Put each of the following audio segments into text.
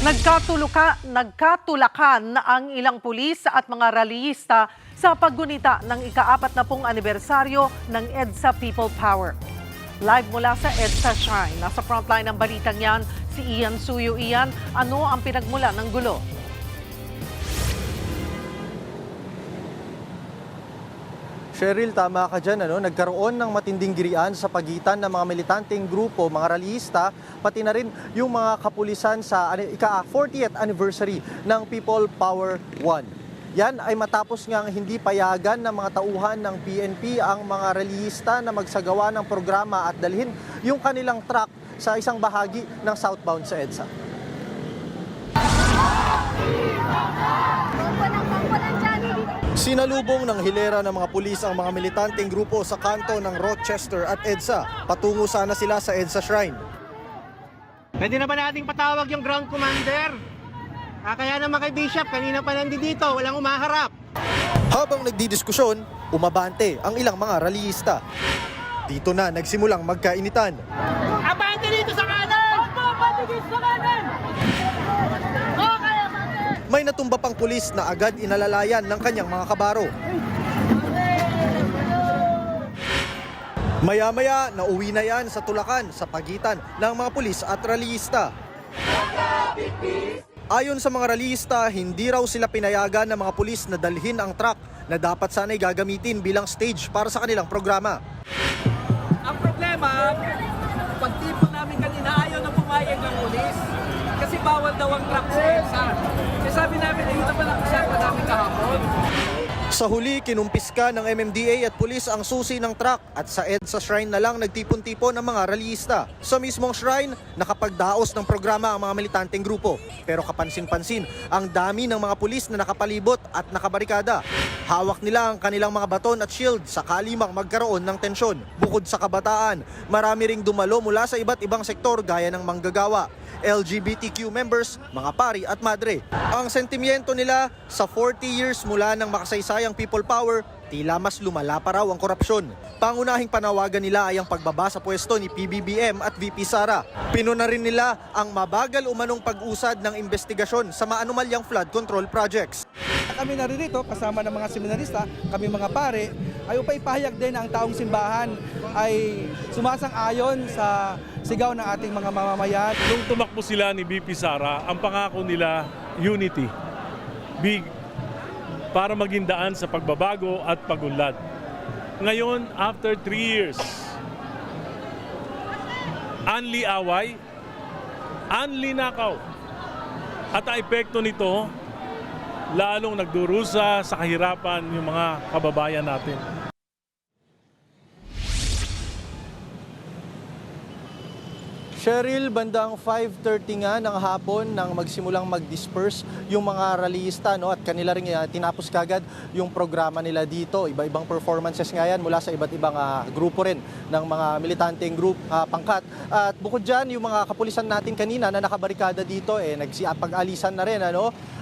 Nagkatulakan na ang ilang pulis at mga rallyista sa paggunita ng ika-40 anibersaryo ng EDSA People Power. Live mula sa EDSA Shrine, nasa frontline ng balitang yan si Ian Suyo. Ian, ano ang pinagmula ng gulo? Cheryl, tama ka dyan. Nagkaroon ng matinding girian sa pagitan ng mga militanteng grupo, mga rallyista, pati na rin yung mga kapulisan sa ika-40th anniversary ng People Power 1. Yan ay matapos ngang hindi payagan ng mga tauhan ng PNP ang mga rallyista na magsagawa ng programa at dalhin yung kanilang truck sa isang bahagi ng southbound sa EDSA. Sinalubong ng hilera ng mga pulis ang mga militanteng grupo sa kanto ng Rochester at EDSA. Patungo sana sila sa EDSA Shrine. Pwede na ba nating patawag yung ground commander? Kaya naman kay Bishop, kanina pa nandito, walang umaharap. Habang nagdidiskusyon, umabante ang ilang mga rallyista. Dito na nagsimulang magkainitan. Abante dito sa kanan! Opo, abante dito sa kanan! May natumba pang pulis na agad inalalayan ng kanyang mga kabaro. Maya-maya, nauwi na yan sa tulakan sa pagitan ng mga pulis at rallyista. Ayon sa mga rallyista, hindi raw sila pinayagan ng mga pulis na dalhin ang truck na dapat sana'y gagamitin bilang stage para sa kanilang programa. Ang problema, pagtipon namin kanina, ayaw na pumayag ng pulis. Kasi bawal daw ang truck sa EDSA. Kasi sabi namin, ayun naman ang usapan namin kahapon. Sa huli, kinumpiska ng MMDA at pulis ang susi ng truck at sa EDSA Shrine na lang nagtipon-tipon ang mga rallyista. Sa mismong shrine, nakapagdaos ng programa ang mga militanteng grupo. Pero kapansin-pansin, ang dami ng mga pulis na nakapalibot at nakabarikada. Hawak nila ang kanilang mga baton at shield sakali mang magkaroon ng tensyon. Bukod sa kabataan, marami ring dumalo mula sa iba't ibang sektor gaya ng manggagawa, LGBTQ members, mga pari at madre. Ang sentimiento nila sa 40 years mula ng makasaysayang People Power, tila mas lumala pa raw ang korupsyon. Pangunahing panawagan nila ay ang pagbaba sa pwesto ni PBBM at VP Sara. Pinuna rin nila ang mabagal umanong pag-usad ng investigasyon sa maanumalyang flood control projects. Kami naririto kasama ng mga seminarista, kami mga pare, ay upay pahayag din na ang taong simbahan ay sumasang-ayon sa sigaw ng ating mga mamamayan. Nung tumakbo sila ni VP Sara, ang pangako nila, unity. Big, para maging daan sa pagbabago at pagunlad. Ngayon, after 3 years, anli away, anli nakaw. At ang epekto nito, lalong nagdurusa sa kahirapan yung mga kababayan natin. Cheryl, bandang 5:30 nga ng hapon nang magsimulang mag-disperse yung mga rallyista at kanila rin tinapos kagad yung programa nila dito. Iba-ibang performances nga yan mula sa iba't ibang grupo rin ng mga militanteng group, pangkat. At bukod dyan, yung mga kapulisan natin kanina na nakabarikada dito, nagsipag-alisan na rin.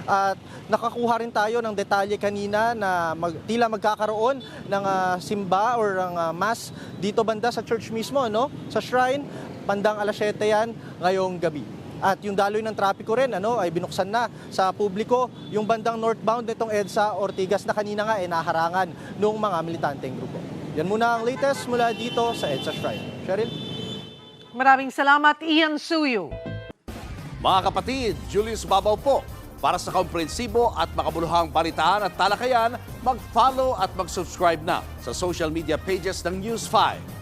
At nakakuha rin tayo ng detalye kanina na tila magkakaroon ng simba or ng mass dito banda sa church mismo, sa shrine. Bandang alas 7 yan ngayong gabi. At yung daloy ng trapiko rin ay binuksan na sa publiko yung bandang northbound nitong EDSA Ortigas na kanina nga naharangan ng mga militanteng grupo. Yan muna ang latest mula dito sa EDSA Shrine. Cheryl? Maraming salamat, Ian Suyo. Mga kapatid, Julius Babaw po. Para sa komprehensibo at makabuluhang balitaan at talakayan, mag-follow at mag-subscribe na sa social media pages ng News 5.